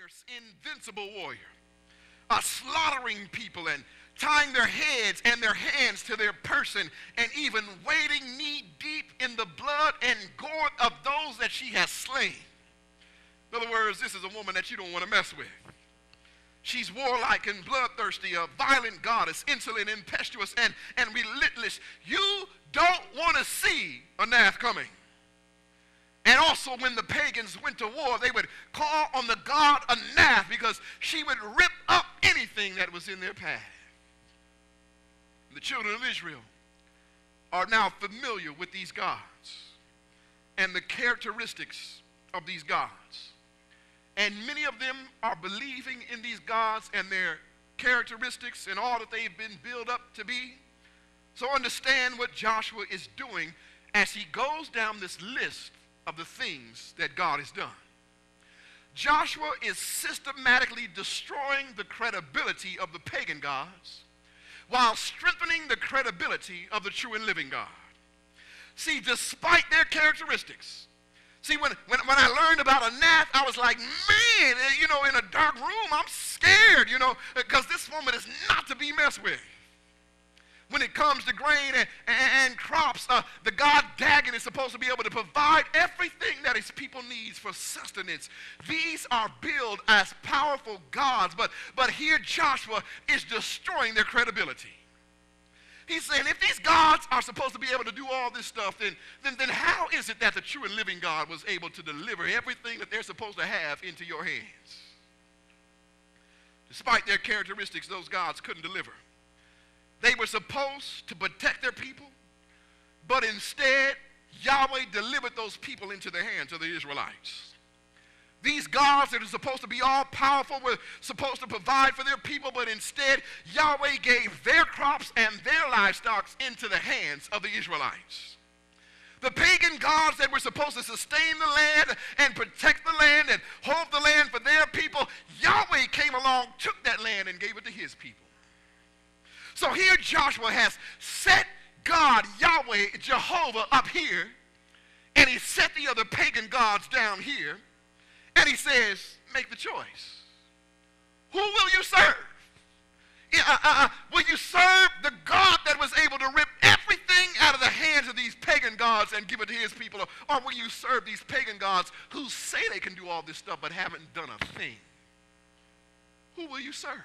fierce, invincible warrior, slaughtering people and tying their heads and their hands to their person and even wading knee deep in the blood and gore of those that she has slain. In other words, this is a woman that you don't want to mess with. She's warlike and bloodthirsty, a violent goddess, insolent, impetuous, and relentless. You don't want to see Anath coming. And also when the pagans went to war, they would call on the god Anath because she would rip up anything that was in their path. The children of Israel are now familiar with these gods and the characteristics of these gods. And many of them are believing in these gods and their characteristics and all that they've been built up to be. So understand what Joshua is doing as he goes down this list of the things that God has done. Joshua is systematically destroying the credibility of the pagan gods while strengthening the credibility of the true and living God. See, despite their characteristics, see, when I learned about Anath, I was like, man, in a dark room, I'm scared, because this woman is not to be messed with. When it comes to grain and crops, the god Dagon is supposed to be able to provide everything that his people needs for sustenance. These are billed as powerful gods, but here Joshua is destroying their credibility. He's saying, if these gods are supposed to be able to do all this stuff, then how is it that the true and living God was able to deliver everything that they're supposed to have into your hands? Despite their characteristics, those gods couldn't deliver. They were supposed to protect their people, but instead, Yahweh delivered those people into the hands of the Israelites. These gods that are supposed to be all powerful were supposed to provide for their people, but instead, Yahweh gave their crops and their livestock into the hands of the Israelites. The pagan gods that were supposed to sustain the land and protect the land and hold the land for their people, Yahweh came along, took that land, and gave it to his people. So here Joshua has set God, Yahweh, Jehovah up here, and he set the other pagan gods down here, and he says, make the choice. Who will you serve? Will you serve the God that was able to rip everything out of the hands of these pagan gods and give it to his people, or will you serve these pagan gods who say they can do all this stuff but haven't done a thing? Who will you serve?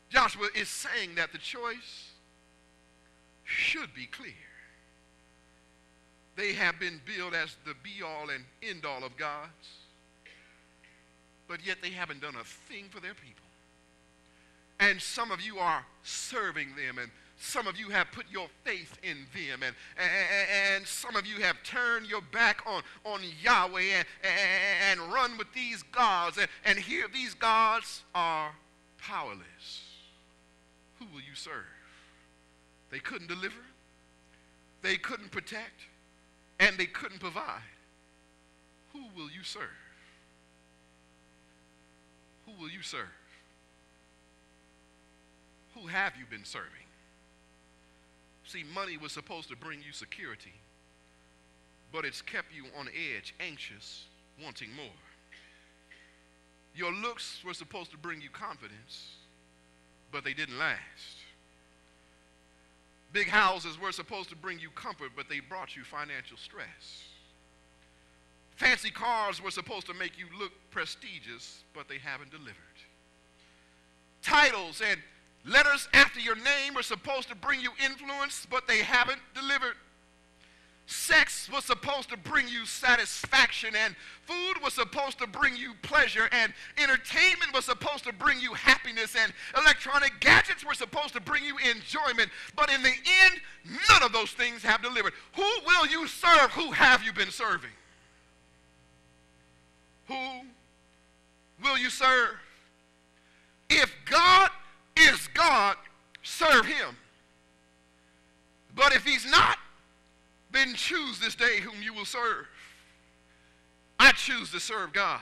Joshua is saying that the choice should be clear. They have been billed as the be-all and end-all of gods, but yet they haven't done a thing for their people. And some of you are serving them, and some of you have put your faith in them, and some of you have turned your back on Yahweh and run with these gods, and here these gods are powerless. Who will you serve? They couldn't deliver, they couldn't protect, and they couldn't provide. Who will you serve? Who will you serve? Who have you been serving? See, money was supposed to bring you security, but it's kept you on edge, anxious, wanting more. Your looks were supposed to bring you confidence, but they didn't last. Big houses were supposed to bring you comfort, but they brought you financial stress. Fancy cars were supposed to make you look prestigious, but they haven't delivered. Titles and letters after your name were supposed to bring you influence, but they haven't delivered. Sex was supposed to bring you satisfaction, and food was supposed to bring you pleasure, and entertainment was supposed to bring you happiness, and electronic gadgets were supposed to bring you enjoyment. But in the end, none of those things have delivered. Who will you serve? Who have you been serving? Who will you serve? If God is God, serve him. But if he's not, then choose this day whom you will serve. I choose to serve God.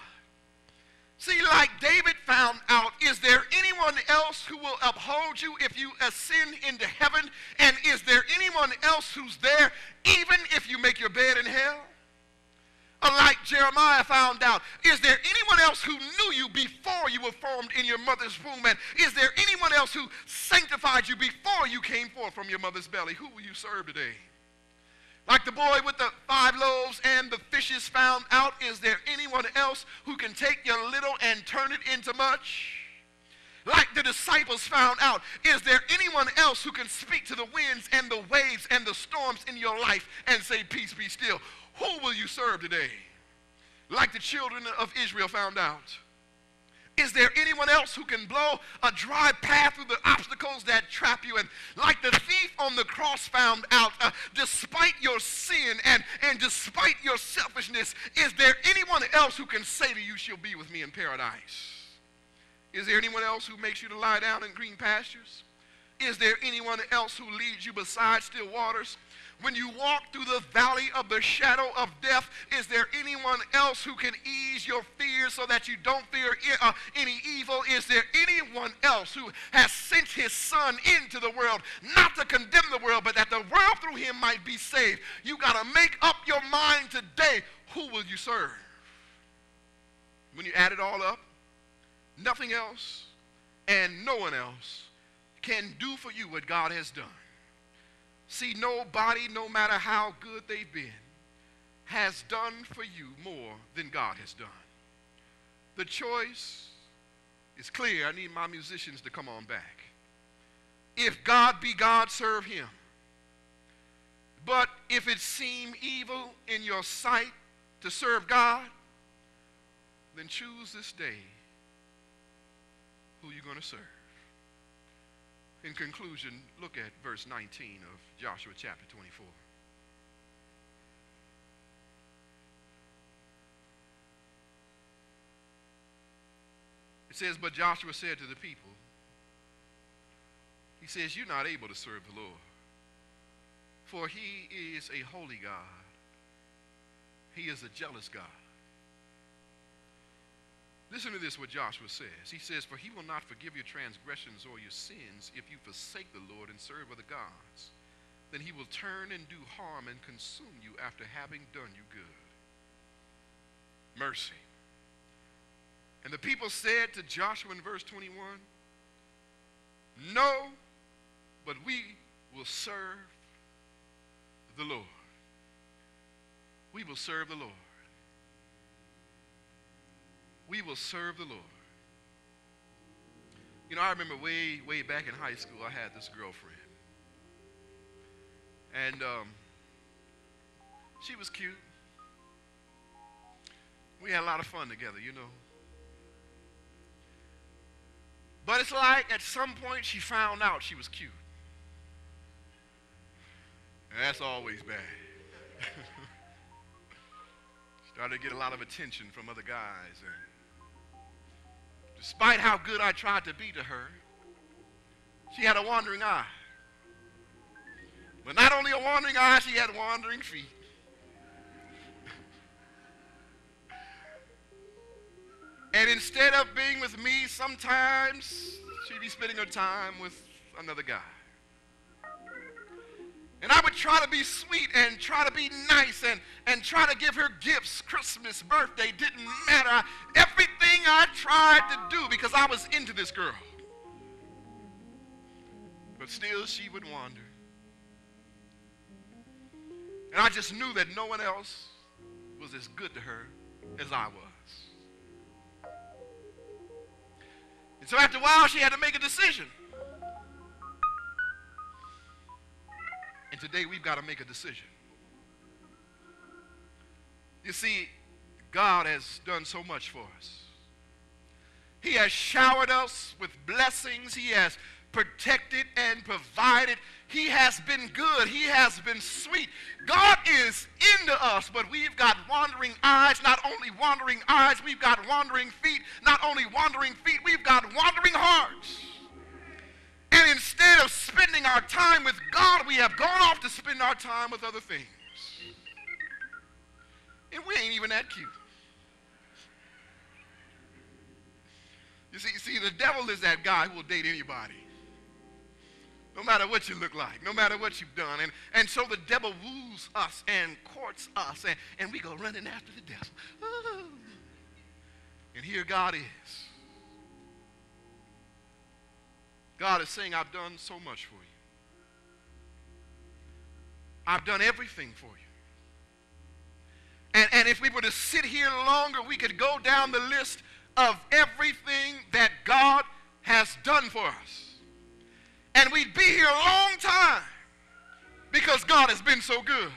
See, like David found out, is there anyone else who will uphold you if you ascend into heaven? And is there anyone else who's there even if you make your bed in hell? Like Jeremiah found out, is there anyone else who knew you before you were formed in your mother's womb? And is there anyone else who sanctified you before you came forth from your mother's belly? Who will you serve today? Like the boy with the 5 loaves and the fishes found out, is there anyone else who can take your little and turn it into much? Like the disciples found out, is there anyone else who can speak to the winds and the waves and the storms in your life and say, peace, be still? Who will you serve today? Like the children of Israel found out, is there anyone else who can blow a dry path through the obstacles that trap you? And like the thief on the cross found out, despite your sin and despite your selfishness, is there anyone else who can say to you, she'll be with me in paradise? Is there anyone else who makes you to lie down in green pastures? Is there anyone else who leads you beside still waters? When you walk through the valley of the shadow of death, is there anyone else who can ease your fears so that you don't fear any evil? Is there anyone else who has sent his son into the world, not to condemn the world, but that the world through him might be saved? You got to make up your mind today, who will you serve? When you add it all up, nothing else and no one else can do for you what God has done. See, nobody, no matter how good they've been, has done for you more than God has done. The choice is clear. I need my musicians to come on back. If God be God, serve him. But if it seem evil in your sight to serve God, then choose this day who you're going to serve. In conclusion, look at verse 19 of Joshua chapter 24. It says, but Joshua said to the people, he says, you're not able to serve the Lord, for he is a holy God. He is a jealous God. Listen to this, what Joshua says. He says, for he will not forgive your transgressions or your sins if you forsake the Lord and serve other gods. Then he will turn and do harm and consume you after having done you good. Mercy. And the people said to Joshua in verse 21, no, but we will serve the Lord. We will serve the Lord. We will serve the Lord. You know, I remember way back in high school, I had this girlfriend. And she was cute. We had a lot of fun together, you know. But it's like at some point she found out she was cute. And that's always bad. Started to get a lot of attention from other guys. And despite how good I tried to be to her, she had a wandering eye. But not only a wandering eye, she had wandering feet. And instead of being with me, sometimes she'd be spending her time with another guy. And I would try to be sweet and try to be nice and try to give her gifts. Christmas, birthday, didn't matter. Everything I tried to do because I was into this girl. But still she would wander. And I just knew that no one else was as good to her as I was. And so after a while she had to make a decision. And today we've got to make a decision. You see, God has done so much for us. He has showered us with blessings. He has protected and provided. He has been good. He has been sweet. God is into us, but we've got wandering eyes. Not only wandering eyes, we've got wandering feet. Not only wandering feet, we've got wandering hearts. And instead of spending our time with God, we have gone off to spend our time with other things. And we ain't even that cute. You see, the devil is that guy who will date anybody. No matter what you look like, no matter what you've done. And so the devil woos us and courts us, and we go running after the devil. Oh. And here God is. God is saying, I've done so much for you. I've done everything for you. And if we were to sit here longer, we could go down the list of everything that God has done for us. And we'd be here a long time because God has been so good.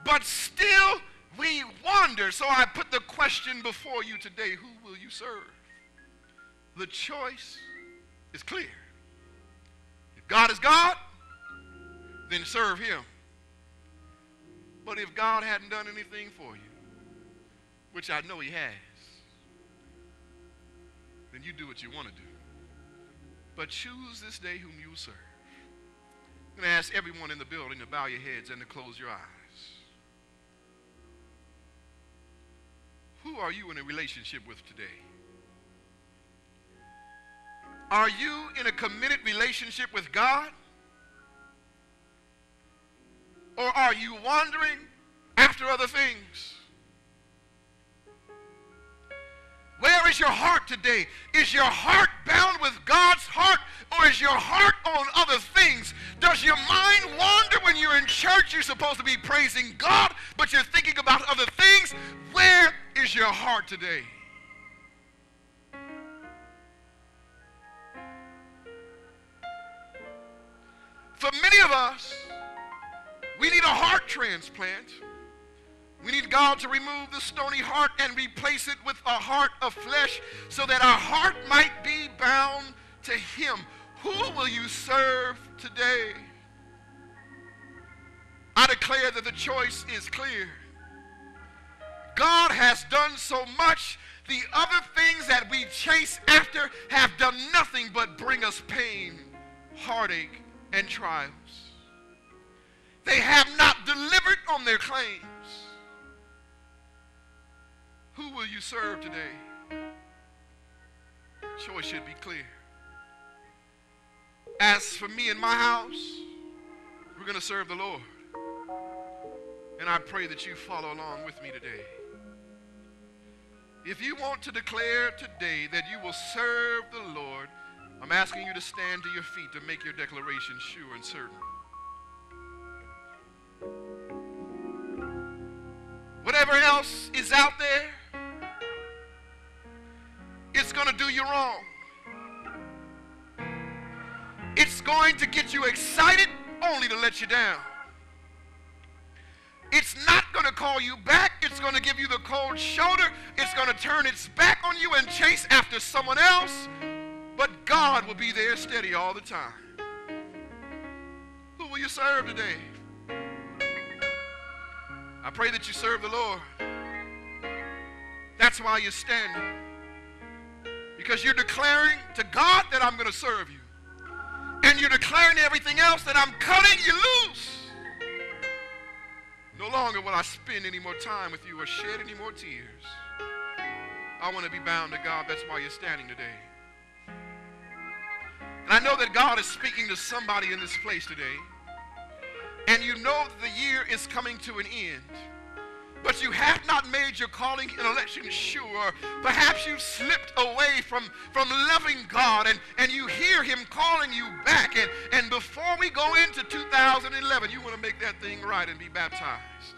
But still, we wonder. So I put the question before you today, who will you serve? The choice is clear. If God is God, then serve him. But if God hadn't done anything for you, which I know he has, then you do what you want to do. But choose this day whom you will serve. I'm going to ask everyone in the building to bow your heads and to close your eyes. Who are you in a relationship with today? Are you in a committed relationship with God? Or are you wandering after other things? Where is your heart today? Is your heart bound with God's heart, or is your heart on other things? Does your mind wander when you're in church? You're supposed to be praising God, but you're thinking about other things. Where is your heart today? For many of us, we need a heart transplant. We need God to remove the stony heart and replace it with a heart of flesh so that our heart might be bound to him. Who will you serve today? I declare that the choice is clear. God has done so much. The other things that we chase after have done nothing but bring us pain, heartache, and trials. They have not delivered on their claims. Who will you serve today? Choice should be clear. As for me and my house, we're going to serve the Lord. And I pray that you follow along with me today. If you want to declare today that you will serve the Lord, I'm asking you to stand to your feet to make your declaration sure and certain. Whatever else is out there, it's going to do you wrong. It's going to get you excited only to let you down. It's not going to call you back. It's going to give you the cold shoulder. It's going to turn its back on you and chase after someone else. But God will be there steady all the time. Who will you serve today? I pray that you serve the Lord. That's why you're standing. Because you're declaring to God that I'm going to serve you. And you're declaring to everything else that I'm cutting you loose. No longer will I spend any more time with you or shed any more tears. I want to be bound to God. That's why you're standing today. And I know that God is speaking to somebody in this place today. And you know that the year is coming to an end. But you have not made your calling and election sure. Perhaps you've slipped away from loving God, and you hear him calling you back. And before we go into 2011, you want to make that thing right and be baptized.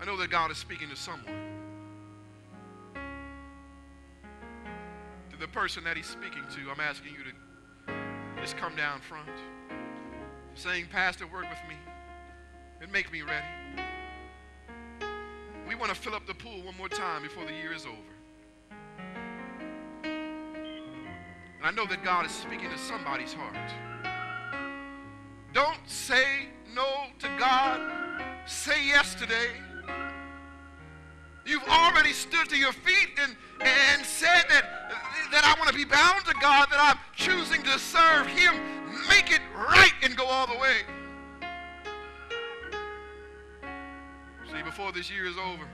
I know that God is speaking to someone. To the person that he's speaking to, I'm asking you to just come down front, saying, Pastor, work with me and make me ready. We want to fill up the pool one more time before the year is over. And I know that God is speaking to somebody's heart. Don't say no to God. Say yes today. You've already stood to your feet and said that I want to be bound to God, that I'm choosing to serve him. Make it right and go all the way. See, before this year is over,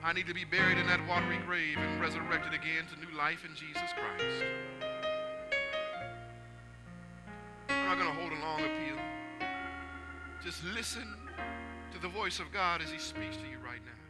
I need to be buried in that watery grave and resurrected again to new life in Jesus Christ. song appeal. Just listen to the voice of God as he speaks to you right now.